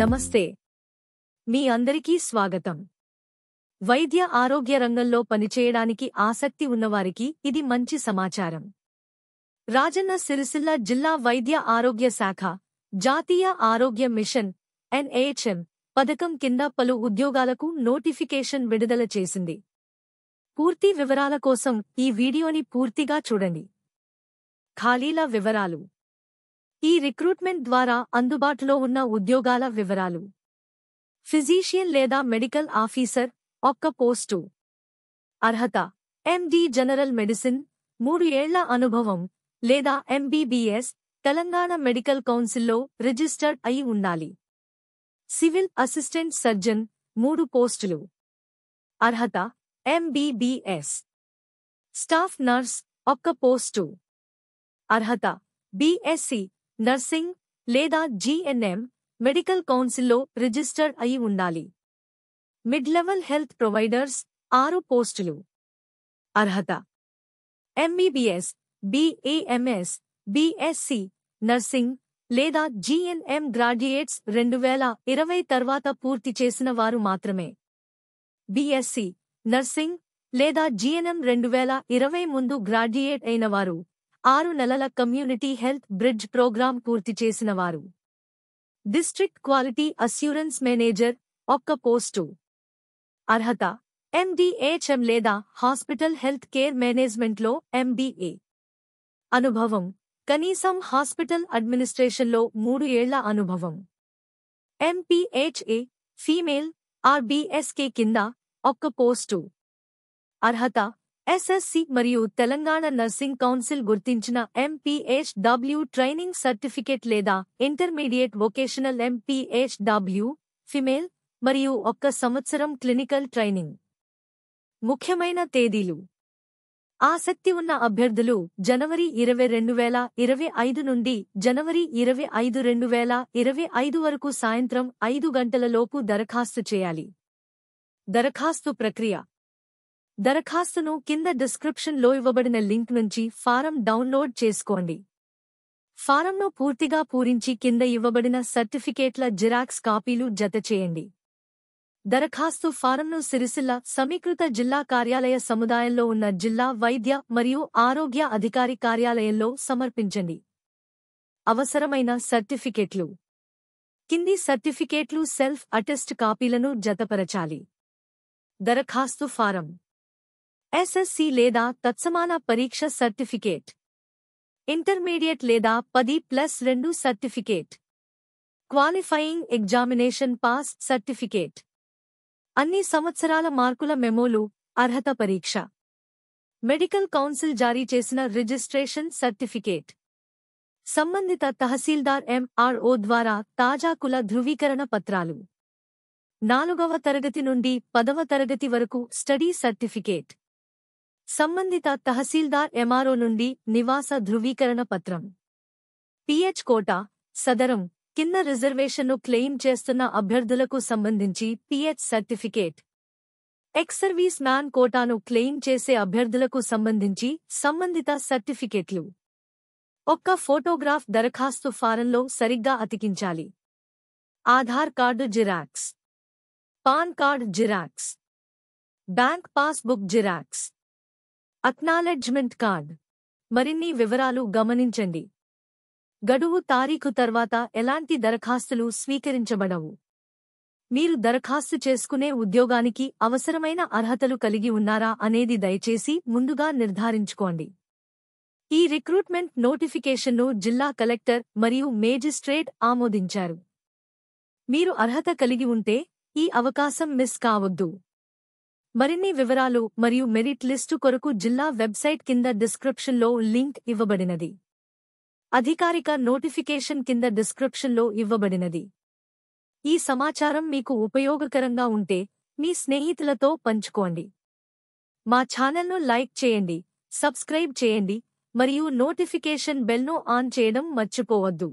నమస్తే. మీ అందరికీ స్వాగతం. వైద్య ఆరోగ్య రంగంలో పనిచేయడానికి ఆసక్తి ఉన్నవారికి ఇది మంచి సమాచారం. రాజన్న సిరిసిల్ల జిల్లా వైద్య ఆరోగ్య శాఖ జాతీయ ఆరోగ్య మిషన్ NHM పథకం కింద పలు ఉద్యోగాలకు నోటిఫికేషన్ విడుదల చేసింది. పూర్తి వివరాల కోసం ఈ వీడియోని పూర్తిగా చూడండి. ఖాళీల వివరాలు. ఈ రిక్రూట్మెంట్ ద్వారా అందుబాటులో ఉన్న ఉద్యోగాల వివరాలు. ఫిజీషియన్ లేదా మెడికల్ ఆఫీసర్ 1 పోస్టు. అర్హత: MD జనరల్ మెడిసిన్ 3 ఏళ్ల అనుభవం లేదా MBBS తెలంగాణ మెడికల్ కౌన్సిల్లో రిజిస్టర్డ్ అయి ఉండాలి. సివిల్ అసిస్టెంట్ సర్జన్ 3 పోస్టులు. అర్హత: MBBS. Staff nurse 1 post. అర్హత: BSc నర్సింగ్ లేదా GNM మెడికల్ కౌన్సిల్లో రిజిస్టర్డ్ అయి ఉండాలి. మిడ్ లెవెల్ హెల్త్ ప్రొవైడర్స్ 6 పోస్టులు. అర్హత: MBBS, BAMS, BSc నర్సింగ్ లేదా GNM గ్రాడ్యుయేట్స్ 2020 తర్వాత పూర్తి చేసిన వారు మాత్రమే. BSc నర్సింగ్ లేదా GNM 2020 ముందు గ్రాడ్యుయేట్ అయిన వారు, 6 నెలల కమ్యూనిటీ హెల్త్ బ్రిడ్జ్ ప్రోగ్రాం పూర్తి చేసిన వారు. District quality assurance manager 1 post. అర్హత: MDHM లేదా హాస్పిటల్ హెల్త్ కేర్ మేనేజ్మెంట్లో MBA. అనుభవం: కనీసం హాస్పిటల్ అడ్మినిస్ట్రేషన్లో 3 ఏళ్ల అనుభవం. MPHA ఫీమేల్ RBSK కింద 1 పోస్టు. అర్హత: SSC మరియు తెలంగాణ నర్సింగ్ కౌన్సిల్ గుర్తించిన MPHW ట్రైనింగ్ సర్టిఫికేట్ లేదా ఇంటర్మీడియట్ వొకేషనల్ MPHW ఫిమేల్ మరియు 1 సంవత్సరం క్లినికల్ ట్రైనింగ్. ముఖ్యమైన తేదీలు. ఆసక్తి ఉన్న అభ్యర్థులు జనవరి 20, 2025 నుండి జనవరి 25, 2025 వరకు సాయంత్రం 5 గంటలలోపు దరఖాస్తు చేయాలి. దరఖాస్తు ప్రక్రియ. దరఖాస్తును కింద డిస్క్రిప్షన్ లో ఇవ్వబడిన లింక్ నుంచి ఫారం డౌన్లోడ్ చేసుకోండి. ఫారంను పూర్తిగా పూరించి కింద ఇవ్వబడిన సర్టిఫికేట్ల జిరాక్స్ కాపీలు జతచేయండి. దరఖాస్తు ఫారంను సిరిసిల్ల సమీకృత జిల్లా కార్యాలయ సముదాయంలో ఉన్న జిల్లా వైద్య మరియు ఆరోగ్య అధికారి కార్యాలయంలో సమర్పించండి. అవసరమైన సర్టిఫికేట్లు. కింది సర్టిఫికేట్లు సెల్ఫ్ అటెస్ట్ కాపీలను జతపరచాలి. దరఖాస్తు ఫారం: SSC లేదా తత్సమాన పరీక్ష సర్టిఫికేట్, ఇంటర్మీడియట్ లేదా 10+2 certificate, qualifying examination pass certificate, అన్ని సంవత్సరాల మార్కుల మెమోలు, అర్హత పరీక్ష, మెడికల్ కౌన్సిల్ జారీ చేసిన రిజిస్ట్రేషన్ సర్టిఫికేట్, సంబంధిత తహసీల్దార్ MRO ద్వారా తాజా కుల ధృవీకరణ పత్రాలు, 4వ తరగతి నుండి 10వ తరగతి వరకు స్టడీ సర్టిఫికేట్, సంబంధిత తహసీల్దార్ MRO నుండి నివాస ధృవీకరణ పత్రం. PH కోటా, సదరం కింద రిజర్వేషన్ను క్లెయిమ్ చేస్తున్న అభ్యర్థులకు సంబంధించి PH certificate. Ex service man కోటాను క్లెయిమ్ చేసే అభ్యర్థులకు సంబంధించి సంబంధిత సర్టిఫికేట్లు. 1 ఫోటోగ్రాఫ్ దరఖాస్తు ఫారంలో సరిగ్గా అతికించాలి. Aadhaar card xerox, PAN card xerox, bank passbook xerox, acknowledgement card. మరిన్ని వివరాలు గమనించండి. గడువు తారీఖు తర్వాత ఎలాంటి దరఖాస్తులు స్వీకరించబడవు. మీరు దరఖాస్తు చేసుకునే ఉద్యోగానికి అవసరమైన అర్హతలు కలిగి ఉన్నారా అనేది దయచేసి ముందుగా నిర్ధారించుకోండి. ఈ రిక్రూట్మెంట్ నోటిఫికేషన్ను జిల్లా కలెక్టర్ మరియు మేజిస్ట్రేట్ ఆమోదించారు. మీరు అర్హత కలిగి ఉంటే ఈ అవకాశం మిస్ కావద్దు. మరిన్ని వివరాలు మరియు మెరిట్ లిస్టు కొరకు జిల్లా వెబ్సైట్ కింద డిస్క్రిప్షన్లో లింక్ ఇవ్వబడినది. అధికారిక నోటిఫికేషన్ కింద డిస్క్రిప్షన్లో ఇవ్వబడినది. ఈ సమాచారం మీకు ఉపయోగకరంగా ఉంటే మీ స్నేహితులతో పంచుకోండి. మా ఛానల్ను లైక్ చేయండి, సబ్స్క్రైబ్ చేయండి మరియు నోటిఫికేషన్ బెల్ను ఆన్ చేయడం మర్చిపోవద్దు.